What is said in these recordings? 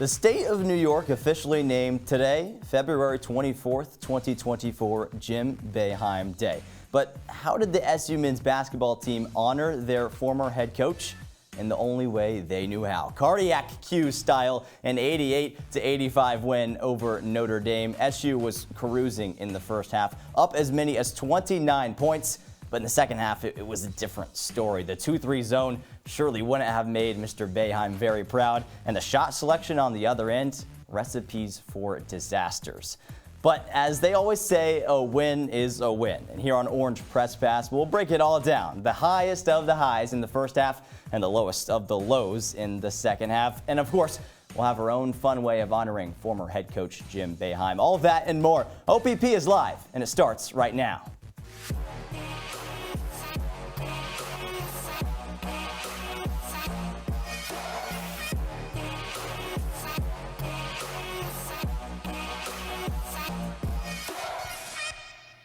The state of New York officially named today, February 24th, 2024, Jim Boeheim Day. But how did the SU men's basketball team honor their former head coach? In the only way they knew how. Cardiac Q style, an 88-85 win over Notre Dame. SU was cruising in the first half, up as many as 29 points. But in the second half, it was a different story. The 2-3 zone surely wouldn't have made Mr. Boeheim very proud. And the shot selection on the other end, recipes for disasters. But as they always say, a win is a win. And here on Orange Press Pass, we'll break it all down. The highest of the highs in the first half and the lowest of the lows in the second half. And of course, we'll have our own fun way of honoring former head coach Jim Boeheim. All of that and more. OPP is live, and it starts right now.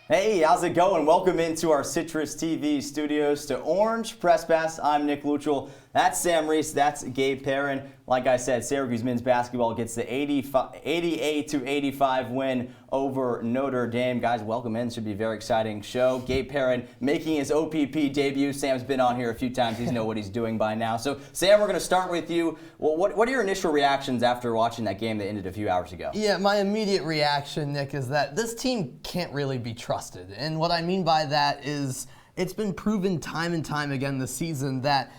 Hey, how's it going? Welcome into our CitrusTV studios to Orange Press Pass. I'm Nick Luttrell. That's Sam Reis. That's Gabe Perrin. Like I said, Syracuse men's basketball gets the 88-85 win over Notre Dame. Guys, welcome in. Should be a very exciting show. Gabe Perrin making his OPP debut. Sam's been on here a few times. He's know what he's doing by now. So, Sam, we're going to start with you. Well, what are your initial reactions after watching that game that ended a few hours ago? Yeah, my immediate reaction, Nick, is that this team can't really be trusted. And what I mean by that is it's been proven time and time again this season that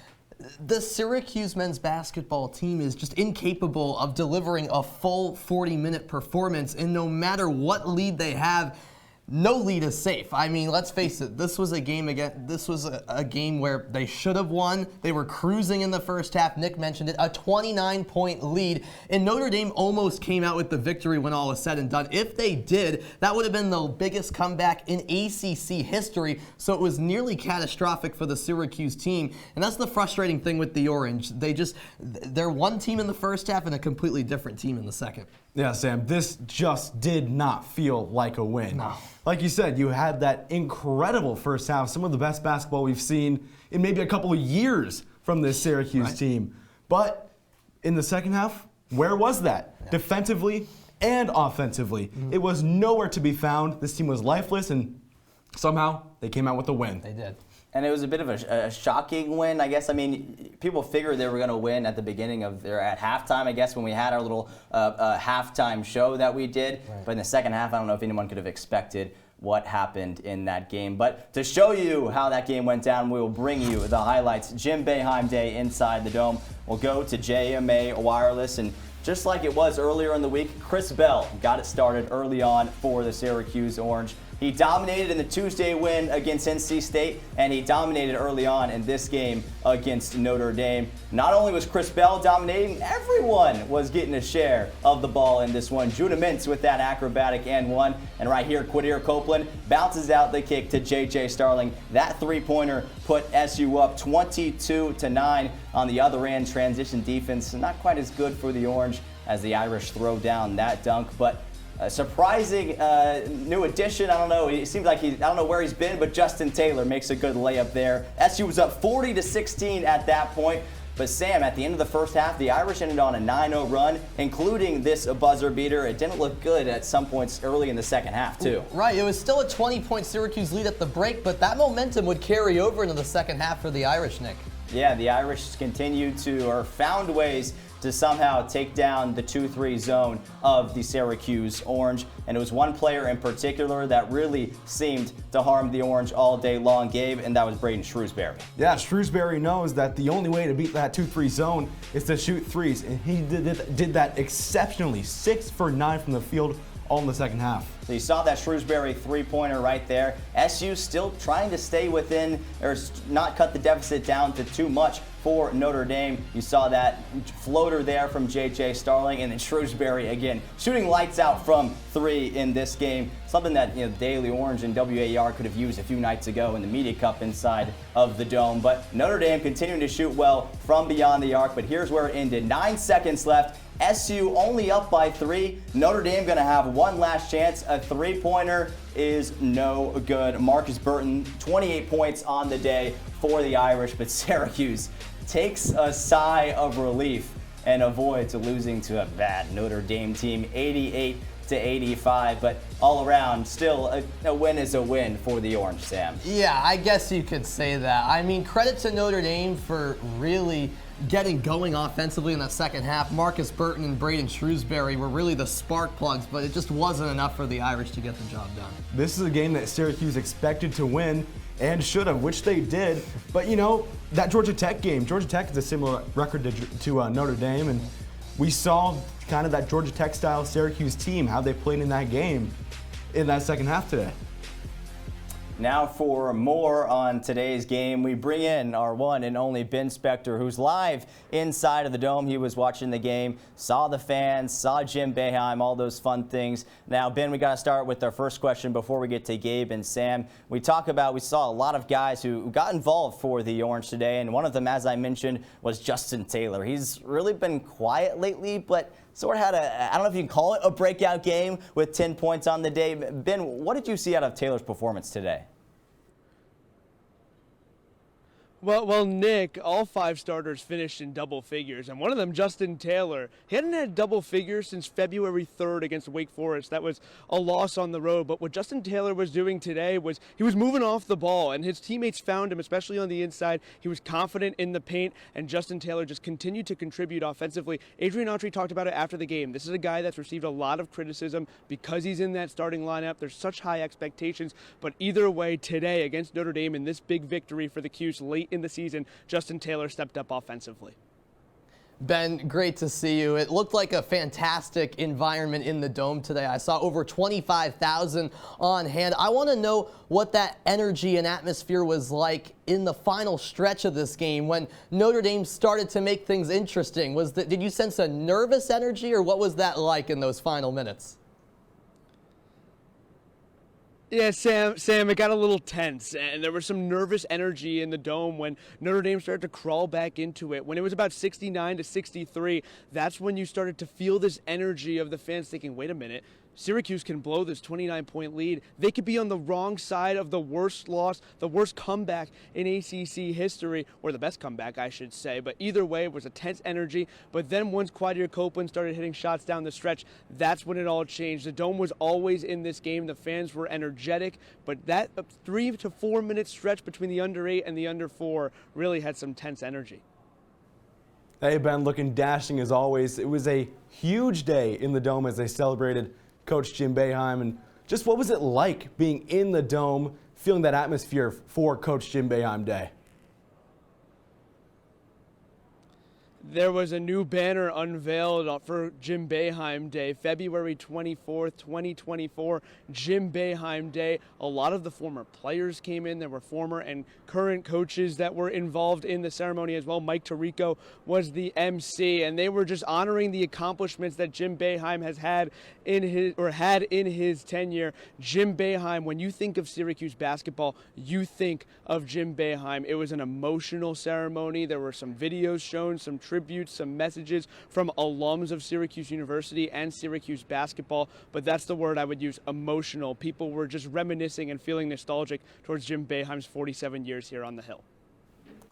the Syracuse men's basketball team is just incapable of delivering a full 40-minute performance, and no matter what lead they have, no lead is safe. I mean, let's face it, this was a game where they should have won. They were cruising in the first half. Nick mentioned it, a 29-point lead, and Notre Dame almost came out with the victory when all was said and done. If they did, that would have been the biggest comeback in ACC history, so it was nearly catastrophic for the Syracuse team, and that's the frustrating thing with the Orange. They're one team in the first half and a completely different team in the second. Yeah, Sam, this just did not feel like a win. No. Like you said, you had that incredible first half, some of the best basketball we've seen in maybe a couple of years from this Syracuse team. But in the second half, where was that? Yeah. Defensively and offensively. It was nowhere to be found. This team was lifeless, and somehow they came out with a win. They did. And it was a bit of a shocking win, I guess. I mean, people figured they were going to win at the beginning of at halftime, I guess, when we had our little halftime show that we did. Right. But in the second half, I don't know if anyone could have expected what happened in that game. But to show you how that game went down, we will bring you the highlights. Jim Boeheim Day inside the Dome. We'll go to JMA Wireless, and just like it was earlier in the week, Chris Bell got it started early on for the Syracuse Orange. He dominated in the Tuesday win against NC State, and he dominated early on in this game against Notre Dame. Not only was Chris Bell dominating, everyone was getting a share of the ball in this one. Judah Mintz with that acrobatic and one. And right here, Quadir Copeland bounces out the kick to J.J. Starling. That three-pointer put SU up 22-9 on the other end. Transition defense, not quite as good for the Orange as the Irish throw down that dunk, but a surprising new addition. I don't know. It seems like I don't know where he's been, but Justin Taylor makes a good layup there. SU was up 40-16 at that point. But Sam, at the end of the first half, the Irish ended on a 9-0 run, including this buzzer beater. It didn't look good at some points early in the second half, too. Right. It was still a 20-point Syracuse lead at the break, but that momentum would carry over into the second half for the Irish, Nick. Yeah, the Irish continued to, or found ways to somehow take down the 2-3 zone of the Syracuse Orange. And it was one player in particular that really seemed to harm the Orange all day long, Gabe, and that was Braden Shrewsbury. Yeah, Shrewsbury knows that the only way to beat that 2-3 zone is to shoot threes, and he did that exceptionally. 6 for 9 from the field, all in the second half. So you saw that Shrewsbury three-pointer right there. SU still trying to stay within, or not cut the deficit down to too much for Notre Dame. You saw that floater there from J.J. Starling, and then Shrewsbury again shooting lights out from three in this game. Something that Daily Orange and WAER could have used a few nights ago in the Media Cup inside of the Dome. But Notre Dame continuing to shoot well from beyond the arc. But here's where it ended. 9 seconds left. SU only up by 3. Notre Dame going to have one last chance. A three-pointer is no good. Marcus Burton, 28 points on the day for the Irish, but Syracuse takes a sigh of relief and avoids losing to a bad Notre Dame team 88-85. But all around, still a win is a win for the Orange, Sam. Yeah, I guess you could say that. I mean, credit to Notre Dame for really getting going offensively in the second half. Marcus Burton and Braden Shrewsbury were really the spark plugs, but it just wasn't enough for the Irish to get the job done. This is a game that Syracuse expected to win and should have, which they did. But you know, that Georgia Tech game, Georgia Tech is a similar record to Notre Dame, and we saw kind of that Georgia Tech style Syracuse team, how they played in that game in that second half today. Now for more on today's game, we bring in our one and only Ben Spector, who's live inside of the Dome. He was watching the game, saw the fans, saw Jim Boeheim, all those fun things. Now, Ben, we got to start with our first question before we get to Gabe and Sam. We saw a lot of guys who got involved for the Orange today, and one of them, as I mentioned, was Justin Taylor. He's really been quiet lately, but sort of had I don't know if you can call it a breakout game with 10 points on the day. Ben, what did you see out of Taylor's performance today? Well, Nick, all 5 starters finished in double figures, and one of them, Justin Taylor, he hadn't had double figures since February 3rd against Wake Forest. That was a loss on the road, but what Justin Taylor was doing today was he was moving off the ball, and his teammates found him, especially on the inside. He was confident in the paint, and Justin Taylor just continued to contribute offensively. Adrian Autry talked about it after the game. This is a guy that's received a lot of criticism because he's in that starting lineup. There's such high expectations, but either way, today against Notre Dame in this big victory for the Cuse late in the season, Justin Taylor stepped up offensively. Ben, great to see you. It looked like a fantastic environment in the Dome today. I saw over 25,000 on hand. I want to know what that energy and atmosphere was like in the final stretch of this game when Notre Dame started to make things interesting. Did you sense a nervous energy, or what was that like in those final minutes? Yeah, Sam, it got a little tense, and there was some nervous energy in the Dome when Notre Dame started to crawl back into it. When it was about 69-63, that's when you started to feel this energy of the fans thinking, wait a minute, Syracuse can blow this 29-point lead. They could be on the wrong side of the worst loss, the worst comeback in ACC history, or the best comeback, I should say. But either way, it was a tense energy. But then once Quadir Copeland started hitting shots down the stretch, that's when it all changed. The Dome was always in this game. The fans were energetic, but that 3 to 4 minute stretch between the under 8 and the under 4 really had some tense energy. Hey, Ben, looking dashing as always. It was a huge day in the Dome as they celebrated Coach Jim Boeheim. And just what was it like being in the Dome, feeling that atmosphere for Coach Jim Boeheim Day? There was a new banner unveiled for Jim Boeheim Day, February 24th, 2024, Jim Boeheim Day. A lot of the former players came in. There were former and current coaches that were involved in the ceremony as well. Mike Tirico was the MC, and they were just honoring the accomplishments that Jim Boeheim has had in his tenure. Jim Boeheim, when you think of Syracuse basketball, you think of Jim Boeheim. It was an emotional ceremony. There were some videos shown, some tributes, some messages from alums of Syracuse University and Syracuse basketball, but that's the word I would use, emotional. People were just reminiscing and feeling nostalgic towards Jim Boeheim's 47 years here on the Hill.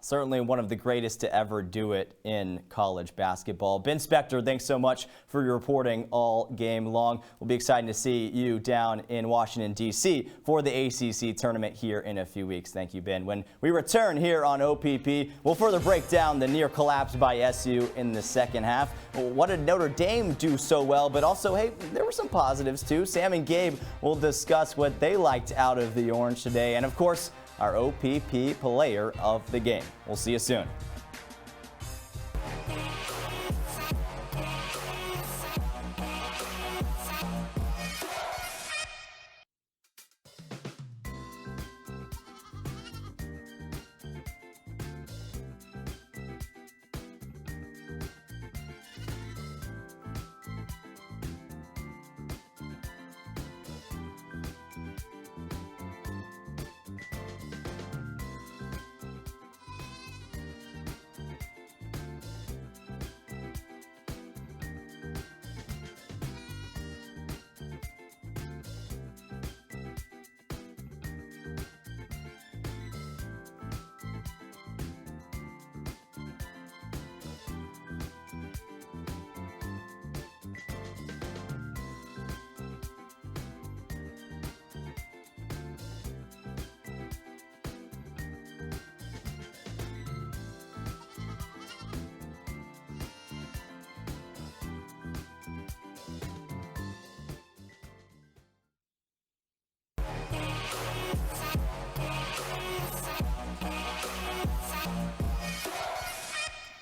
Certainly one of the greatest to ever do it in college basketball. Ben Spector, thanks so much for your reporting all game long. We'll be excited to see you down in Washington, D.C. for the ACC tournament here in a few weeks. Thank you, Ben. When we return here on OPP, we'll further break down the near collapse by SU in the second half. What did Notre Dame do so well? But also, hey, there were some positives too. Sam and Gabe will discuss what they liked out of the Orange today. And of course, our OPP player of the game. We'll see you soon.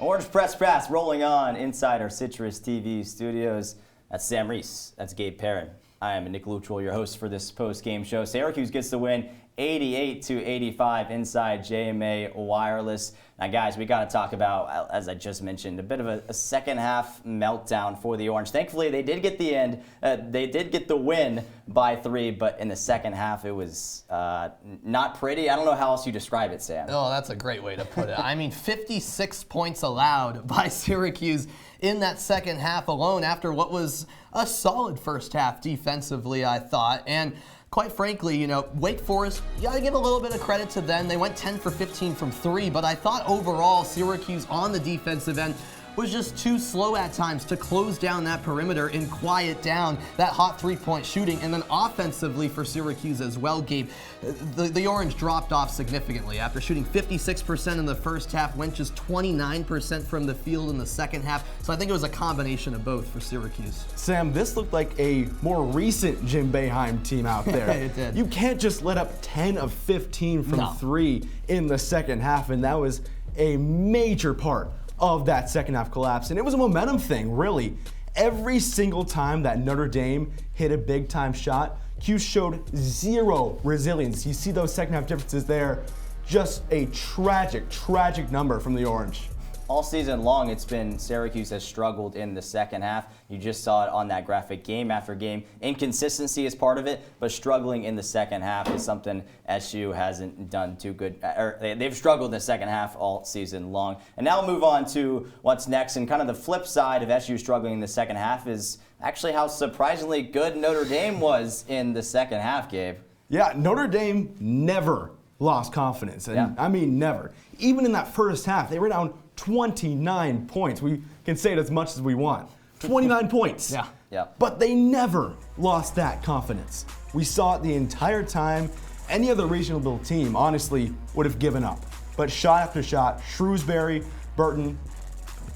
Orange Press Pass rolling on inside our Citrus TV studios. That's Sam Reis. That's Gabe Perrin. I am Nick Luttrell, your host for this post-game show. Syracuse gets the win 88-85 inside JMA Wireless. Now, guys, we got to talk about, as I just mentioned, a bit of a second half meltdown for the Orange. Thankfully, they did get the end. They did get the win by 3, but in the second half, it was not pretty. I don't know how else you describe it, Sam. Oh, that's a great way to put it. I mean, 56 points allowed by Syracuse in that second half alone after what was a solid first half defensively, I thought. And quite frankly, you know, Wake Forest, you got to give a little bit of credit to them. They went 10 for 15 from 3, but I thought overall Syracuse on the defensive end was just too slow at times to close down that perimeter and quiet down that hot three-point shooting. And then offensively for Syracuse as well, Gabe, the Orange dropped off significantly. After shooting 56% in the first half, went just 29% from the field in the second half. So I think it was a combination of both for Syracuse. Sam, this looked like a more recent Jim Boeheim team out there. It did. You can't just let up 10 of 15 from 3 in the second half, and that was a major part of that second half collapse. And it was a momentum thing, really. Every single time that Notre Dame hit a big time shot, Q showed zero resilience. You see those second half differences there. Just a tragic, tragic number from the Orange. All season long, it's been Syracuse has struggled in the second half. You just saw it on that graphic game after game. Inconsistency is part of it, but struggling in the second half is something SU hasn't done too good. They've struggled in the second half all season long. And now we'll move on to what's next. And kind of the flip side of SU struggling in the second half is actually how surprisingly good Notre Dame was in the second half, Gabe. Yeah, Notre Dame never lost confidence. And I mean, never. Even in that first half, they were down 29 points. We can say it as much as we want. 29 points. Yeah. But they never lost that confidence. We saw it the entire time. Any other regional team, honestly, would have given up. But shot after shot, Shrewsbury, Burton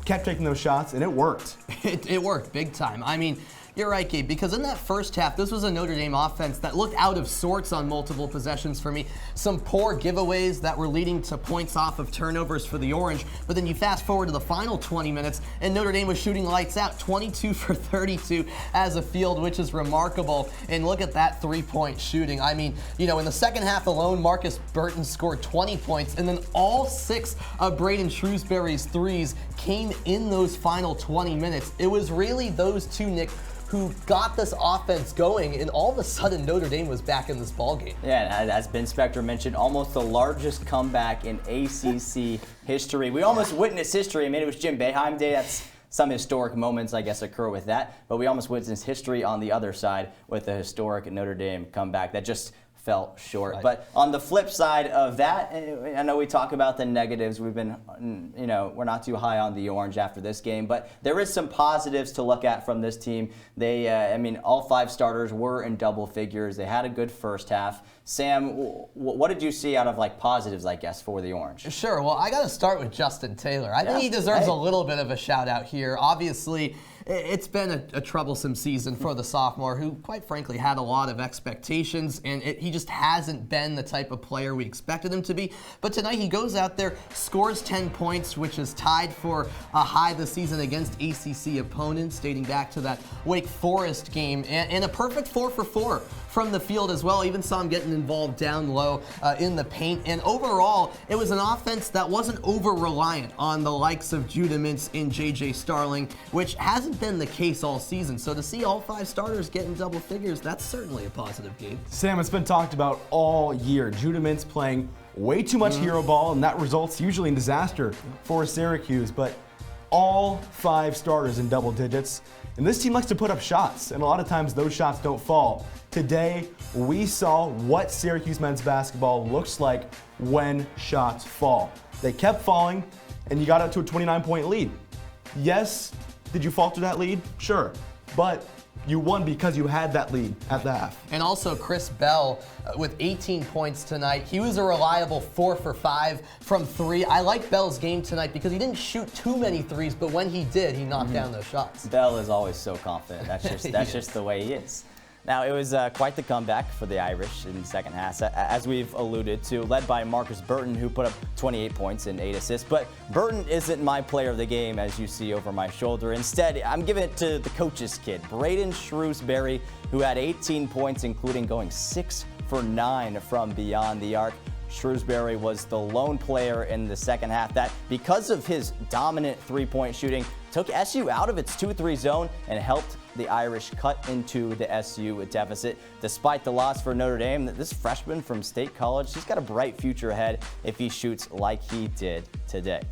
kept taking those shots, and it worked. It worked big time. I mean, you're right, Gabe, because in that first half, this was a Notre Dame offense that looked out of sorts on multiple possessions for me. Some poor giveaways that were leading to points off of turnovers for the Orange. But then you fast forward to the final 20 minutes, and Notre Dame was shooting lights out, 22 for 32 as a field, which is remarkable. And look at that three-point shooting. I mean, you know, in the second half alone, Marcus Burton scored 20 points, and then all 6 of Braden Shrewsbury's threes came in those final 20 minutes. It was really those two, Nick, who got this offense going, and all of a sudden Notre Dame was back in this ballgame. Yeah, and as Ben Spector mentioned, almost the largest comeback in ACC history. We almost witnessed history. I mean, it was Jim Boeheim Day. That's some historic moments, I guess, occur with that. But we almost witnessed history on the other side with a historic Notre Dame comeback that just fell short. Right. But on the flip side of that, I know we talk about the negatives. We've been, you know, we're not too high on the Orange after this game, but there is some positives to look at from this team. They, I mean, all 5 starters were in double figures. They had a good first half. Sam, what did you see out of like positives, I guess, for the Orange? Sure. Well, I got to start with Justin Taylor. I think he deserves a little bit of a shout out here. Obviously, it's been a troublesome season for the sophomore who, quite frankly, had a lot of expectations, and he just hasn't been the type of player we expected him to be. But tonight he goes out there, scores 10 points, which is tied for a high this season against ACC opponents, dating back to that Wake Forest game, and a perfect 4 for 4 from the field as well. Even saw him getting involved down low in the paint. And overall, it was an offense that wasn't over-reliant on the likes of Judah Mintz and J.J. Starling, which hasn't been the case all season. So to see all 5 starters getting double figures, that's certainly a positive, Gabe. Sam, it's been talked about all year. Judah Mintz playing way too much hero ball, and that results usually in disaster for Syracuse. But all 5 starters in double digits. And this team likes to put up shots, and a lot of times those shots don't fall. Today, we saw what Syracuse men's basketball looks like when shots fall. They kept falling, and you got up to a 29-point lead. Yes, did you falter that lead? Sure. But you won because you had that lead at the half. And also Chris Bell with 18 points tonight. He was a reliable 4 for 5 from 3. I like Bell's game tonight because he didn't shoot too many threes, but when he did, he knocked down those shots. Bell is always so confident. That's just the way he is. Now, it was quite the comeback for the Irish in the second half, as we've alluded to, led by Marcus Burton, who put up 28 points and 8 assists. But Burton isn't my player of the game, as you see over my shoulder. Instead, I'm giving it to the coach's kid, Braden Shrewsbury, who had 18 points, including going 6 for 9 from beyond the arc. Shrewsbury was the lone player in the second half that, because of his dominant three-point shooting, took SU out of its 2-3 zone and helped the Irish cut into the SU deficit. Despite the loss for Notre Dame, this freshman from State College, he's got a bright future ahead if he shoots like he did today.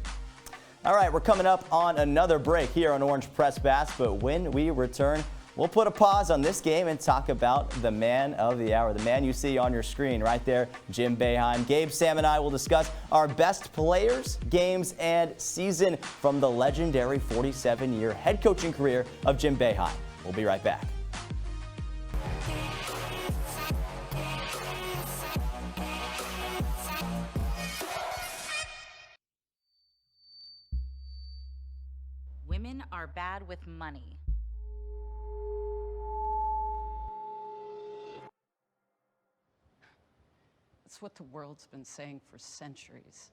All right, we're coming up on another break here on Orange Press Bass, but when we return, we'll put a pause on this game and talk about the man of the hour, the man you see on your screen right there, Jim Boeheim. Gabe, Sam, and I will discuss our best players, games, and season from the legendary 47-year head coaching career of Jim Boeheim. We'll be right back. Women are bad with money. That's what the world's been saying for centuries.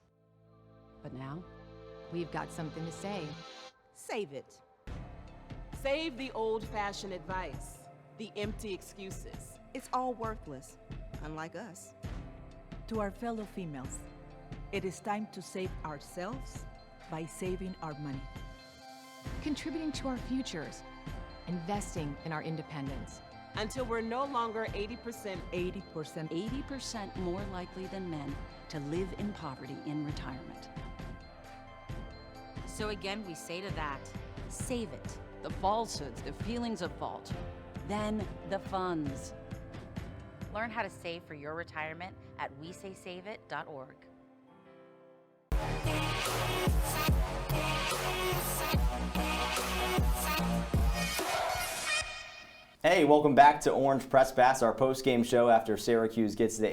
But now, We've got something to say. Save it. Save the old-fashioned advice, the empty excuses. It's all worthless, unlike us. To our fellow females, it is time to save ourselves by saving our money. Contributing to our futures. Investing in our independence. Until we're no longer 80% more likely than men to live in poverty in retirement. So again, we say to that, save it. the falsehoods, the feelings of fault. Then the funds. Learn how to save for your retirement at wesaysaveit.org. Hey, welcome back to Orange Press Pass, our post-game show after Syracuse gets the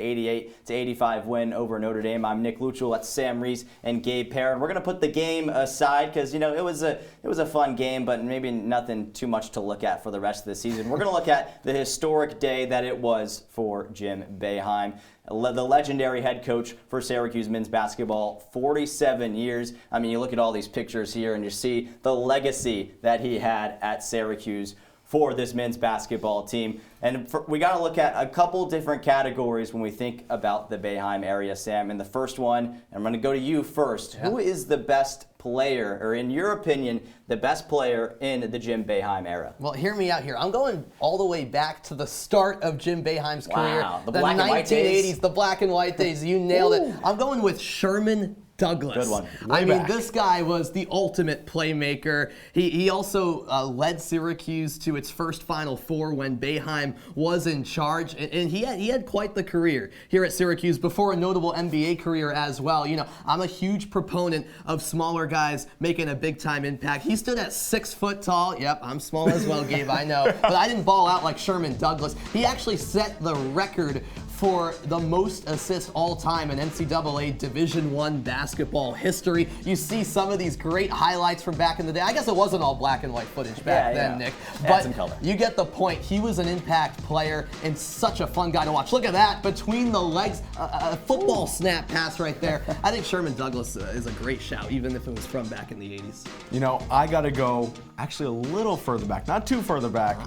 88-85 win over Notre Dame. I'm Nick Luttrell, that's Sam Reis and Gabe Perrin. We're going to put the game aside because, you know, it was a fun game, but maybe nothing too much to look at for the rest of the season. We're going to look at the historic day that it was for Jim Boeheim, the legendary head coach for Syracuse men's basketball, 47 years. I mean, you look at all these pictures here and you see the legacy that he had at Syracuse for this men's basketball team. And we got to look at a couple different categories when we think about the Boeheim area, Sam. And the first one, I'm going to go to you first. Yeah. Who is the best player, or in your opinion, the best player in the Jim Boeheim era? Well, hear me out here. I'm going all the way back to the start of Jim Boeheim's career. The black and white days. The black and white days. You nailed it. I'm going with Sherman Douglas. Good one. I mean, this guy was the ultimate playmaker. He also led Syracuse to its first Final Four when Boeheim was in charge, and he had quite the career here at Syracuse before a notable NBA career as well. You know, I'm a huge proponent of smaller guys making a big-time impact. He stood at 6 foot tall. Yep, I'm small as well, Gabe, I know. But I didn't ball out like Sherman Douglas. He actually set the record for the most assists all time in NCAA Division I basketball history. You see some of these great highlights from back in the day. I guess it wasn't all black and white footage back then, Nick. But some color. You get the point. He was an impact player and such a fun guy to watch. Look at that, between the legs, a football snap pass right there. I think Sherman Douglas is a great shout, even if it was from back in the 80s. You know, I got to go actually a little further back, not too further back,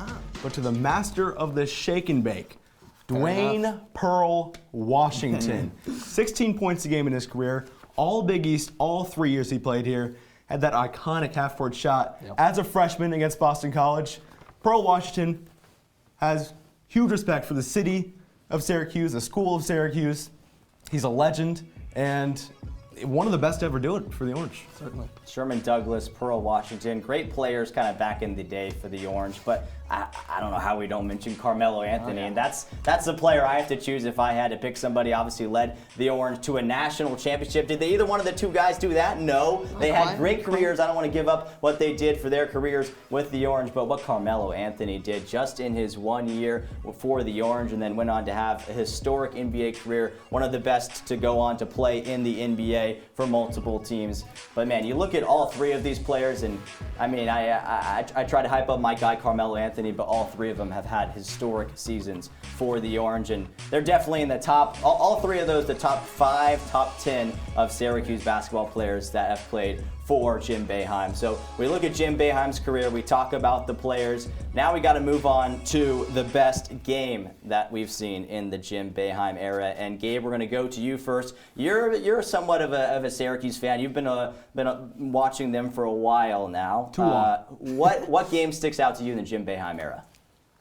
but to the master of the shake and bake. Dwayne Pearl Washington. 16 points a game in his career. All Big East, all 3 years he played here. Had that iconic half-court shot as a freshman against Boston College. Pearl Washington has huge respect for the city of Syracuse, the school of Syracuse. He's a legend and one of the best to ever do it for the Orange. Certainly. Sherman Douglas, Pearl Washington, great players kind of back in the day for the Orange, but I don't know how we don't mention Carmelo Anthony, and that's the player I have to choose if I had to pick somebody. Obviously led the Orange to a national championship. Did either one of the two guys do that? No. They had great careers. I don't want to give up what they did for their careers with the Orange, but what Carmelo Anthony did just in his 1 year for the Orange and then went on to have a historic NBA career, one of the best to go on to play in the NBA. say, for multiple teams. But man, you look at all three of these players, and I mean, I try to hype up my guy Carmelo Anthony, but all three of them have had historic seasons for the Orange, and they're definitely in the top, all three of those, the top 5, top 10 of Syracuse basketball players that have played for Jim Boeheim. So we look at Jim Boeheim's career, we talk about the players. Now we got to move on to the best game that we've seen in the Jim Boeheim era. And Gabe, we're going to go to you first. You're somewhat of a Syracuse fan. You've been watching them for a while now. Too long. What game sticks out to you in the Jim Boeheim era?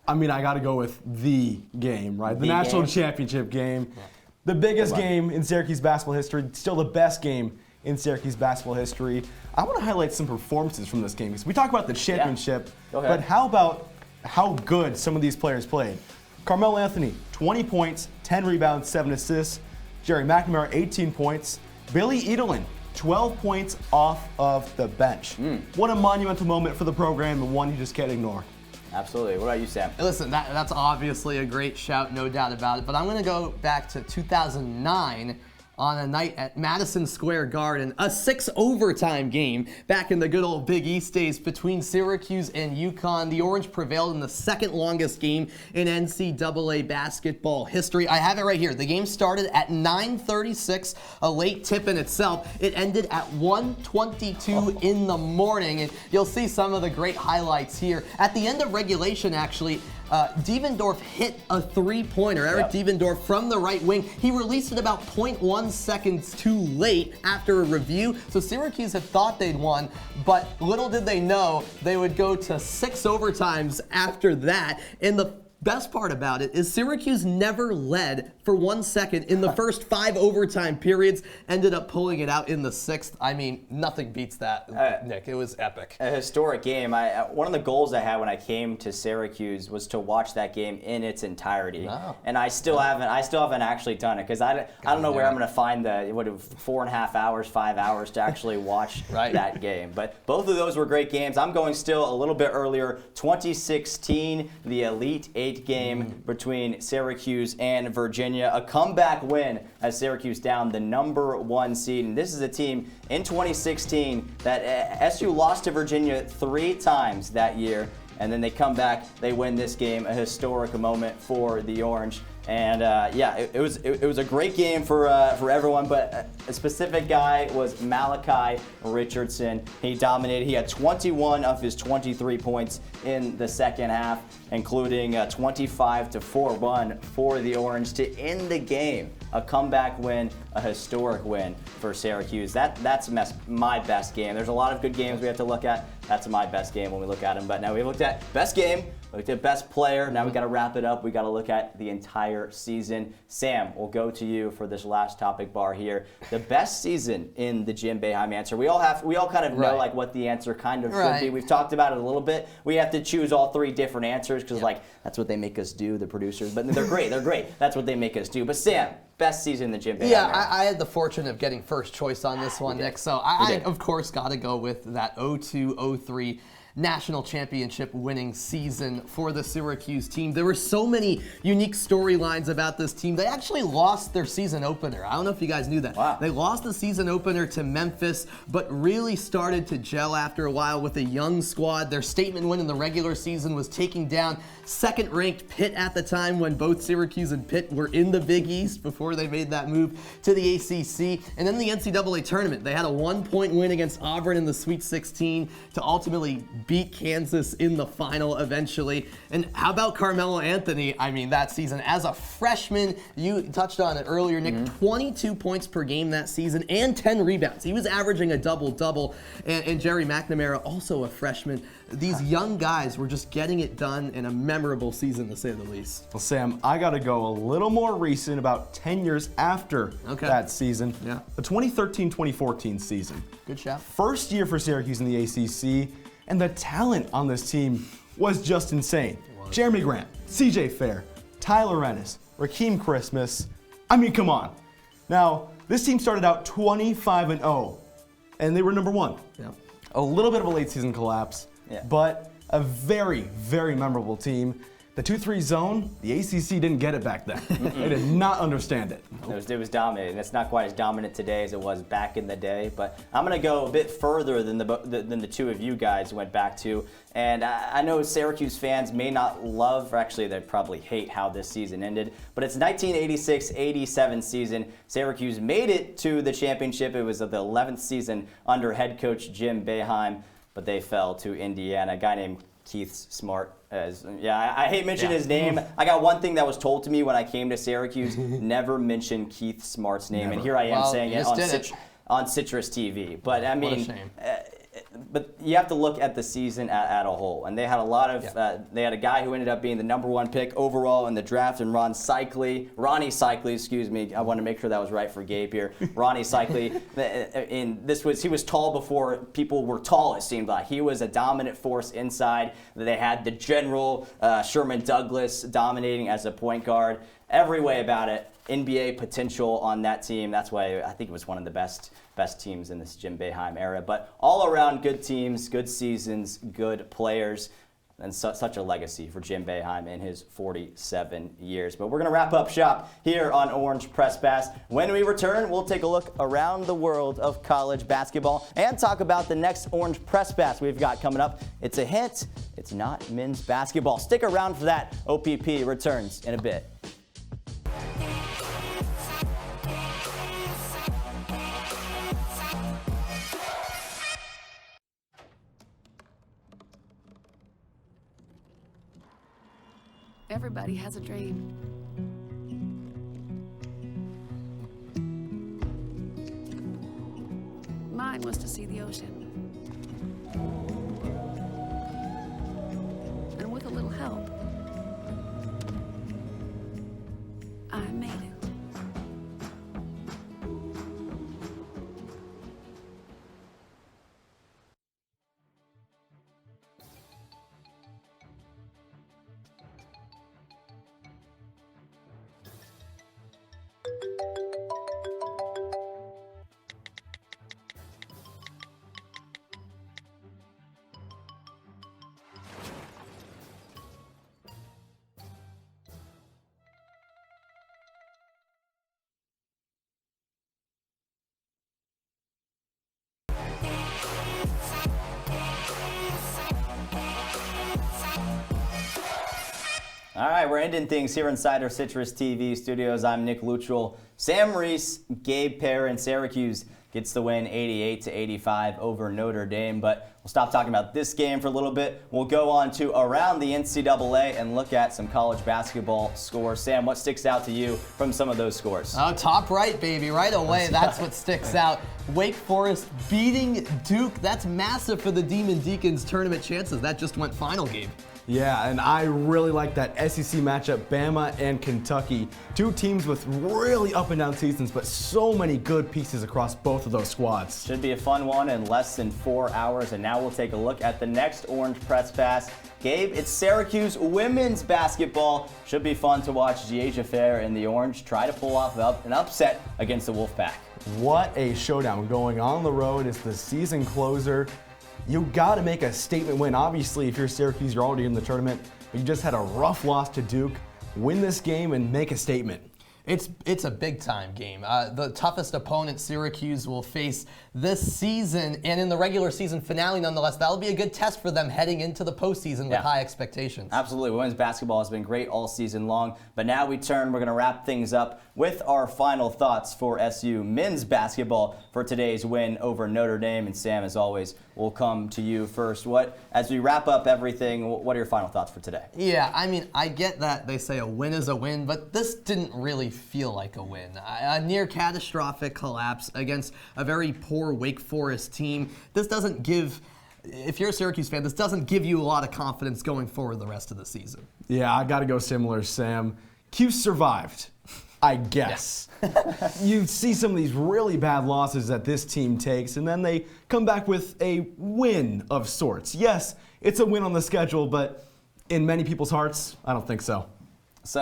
I mean, I got to go with the game, right? The national championship game. Yeah. The biggest game in Syracuse basketball history, still the best game in Syracuse basketball history. I want to highlight some performances from this game because we talk about the championship, but how about how good some of these players played? Carmelo Anthony, 20 points, 10 rebounds, 7 assists. Jerry McNamara, 18 points. Billy Edelin, 12 points off of the bench. What a monumental moment for the program, and one you just can't ignore. Absolutely. What about you, Sam? Listen, that's obviously a great shout, no doubt about it. But I'm going to go back to 2009 on a night at Madison Square Garden, a 6 overtime game back in the good old Big East days between Syracuse and UConn. The Orange prevailed in the second longest game in NCAA basketball history. I have it right here. The game started at 9:36, a late tip in itself. It ended at 1:22 in the morning, and you'll see some of the great highlights here. At the end of regulation, actually, Devendorf hit a three-pointer. Eric Devendorf from the right wing. He released it about 0.1 seconds too late after a review. So Syracuse had thought they'd won, but little did they know they would go to 6 overtimes after that. And the best part about it is Syracuse never led for 1 second in the first 5 overtime periods, ended up pulling it out in the 6th. I mean, nothing beats that, Nick. It was epic. A historic game. One of the goals I had when I came to Syracuse was to watch that game in its entirety. Wow. And I still haven't actually done it because I don't know where I'm going to find the 4.5 hours, 5 hours to actually watch that game. But both of those were great games. I'm going still a little bit earlier. 2016, the Elite 8 game between Syracuse and Virginia. A comeback win as Syracuse down the #1 seed. And this is a team in 2016 that SU lost to Virginia 3 times that year. And then they come back, they win this game, a historic moment for the Orange. And it was a great game for everyone, but a specific guy was Malachi Richardson. He dominated. He had 21 of his 23 points in the second half, including a 25-4 run for the Orange to end the game. A comeback win, a historic win for Syracuse. That's my best game. There's a lot of good games we have to look at. That's my best game when we look at them. But now we looked at best game. We looked at best player. Now we got to wrap it up. We got to look at the entire season. Sam, we'll go to you for this last topic bar here. The best season in the Jim Boeheim answer. We all kind of know like what the answer kind of should be. We've talked about it a little bit. We have to choose all 3 different answers because that's what they make us do, the producers. But they're great. They're great. That's what they make us do. But Sam, best season in the Jim Boeheim era. I had the fortune of getting first choice on this one, Nick. So I of course got to go with that 02-03 national championship winning season for the Syracuse team. There were so many unique storylines about this team. They actually lost their season opener. I don't know if you guys knew that. Wow. They lost the season opener to Memphis, but really started to gel after a while with a young squad. Their statement win in the regular season was taking down second-ranked Pitt at the time when both Syracuse and Pitt were in the Big East before they made that move to the ACC. And then the NCAA tournament. They had a 1-point win against Auburn in the Sweet 16 to ultimately beat Kansas in the final eventually. And how about Carmelo Anthony? I mean, that season as a freshman, you touched on it earlier, Nick, 22 points per game that season and 10 rebounds. He was averaging a double-double. And Jerry McNamara, also a freshman. These young guys were just getting it done in a memorable season, to say the least. Well, Sam, I got to go a little more recent, about 10 years after that season. Yeah. The 2013-2014 season. Good shot. First year for Syracuse in the ACC, and the talent on this team was just insane. Jeremy Grant, CJ Fair, Tyler Ennis, Rakeem Christmas. I mean, come on. Now, this team started out 25-0, and they were #1. Yeah. A little bit of a late season collapse, but a very, very memorable team. The 2-3 zone, the ACC didn't get it back then. They did not understand it. It was dominating. It's not quite as dominant today as it was back in the day, but I'm going to go a bit further than the two of you guys went back to. And I know Syracuse fans may not love, or actually they probably hate how this season ended, but it's 1986-87 season. Syracuse made it to the championship. It was the 11th season under head coach Jim Boeheim, but they fell to Indiana. A guy named Keith Smart. I hate mentioning his name. I got one thing that was told to me when I came to Syracuse: never mention Keith Smart's name. Never. And here I am saying it on CitrusTV. But I mean, what a shame. But you have to look at the season at a whole. And they had a lot of, they had a guy who ended up being the '1 pick overall in the draft, and Ronnie Cycli, excuse me. I want to make sure that was right for Gabe here. Ronnie Cycli, he was tall before people were tall, it seemed like. He was a dominant force inside. They had the general, Sherman Douglas, dominating as a point guard. Every way about it, NBA potential on that team. That's why I think it was one of the best teams in this Jim Boeheim era. But all around good teams, good seasons, good players, and such a legacy for Jim Boeheim in his 47 years. But we're going to wrap up shop here on Orange Press Pass. When we return, we'll take a look around the world of college basketball and talk about the next Orange Press Pass we've got coming up. It's a hint, it's not men's basketball. Stick around for that. OPP returns in a bit. Everybody has a dream. Mine was to see the ocean. And with a little help, I made it. All right, we're ending things here inside our CitrusTV studios. I'm Nick Luttrell. Sam Reis, Gabe, Perrin, Syracuse gets the win 88-85 over Notre Dame. But we'll stop talking about this game for a little bit. We'll go on to around the NCAA and look at some college basketball scores. Sam, what sticks out to you from some of those scores? Oh, top right, baby. Right away, that's what sticks out. Wake Forest beating Duke. That's massive for the Demon Deacons' tournament chances. That just went final, Gabe. Yeah, and I really like that SEC matchup, Bama and Kentucky. Two teams with really up and down seasons, but so many good pieces across both of those squads. Should be a fun one in less than 4 hours, and now we'll take a look at the next Orange Press Pass. Gabe, it's Syracuse women's basketball. Should be fun to watch Jiaja Fair in the orange try to pull off an upset against the Wolfpack. What a showdown going on the road. It's the season closer. You got to make a statement win. Obviously, if you're Syracuse, you're already in the tournament, but you just had a rough loss to Duke. Win this game and make a statement. It's a big-time game. The toughest opponent Syracuse will face this season, and in the regular season finale, nonetheless, that'll be a good test for them heading into the postseason with high expectations. Absolutely. Women's basketball has been great all season long, but now we're going to wrap things up with our final thoughts for SU men's basketball for today's win over Notre Dame. And Sam, as always, we'll come to you first. As we wrap up everything, what are your final thoughts for today? Yeah, I mean, I get that they say a win is a win, but this didn't really feel like a win. A near catastrophic collapse against a very poor Wake Forest team. This doesn't give, if you're a Syracuse fan, this doesn't give you a lot of confidence going forward the rest of the season. Yeah, I got to go similar, Sam. Cuse survived, I guess. Yeah. You see some of these really bad losses that this team takes, and then they come back with a win of sorts. Yes, it's a win on the schedule, but in many people's hearts, I don't think so. So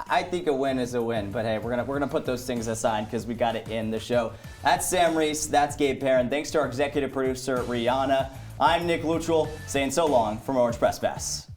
I think a win is a win, but hey, we're gonna put those things aside because we got to end the show. That's Sam Reis, that's Gabe Perrin. Thanks to our executive producer Rihanna. I'm Nick Luttrell saying so long from Orange Press Pass.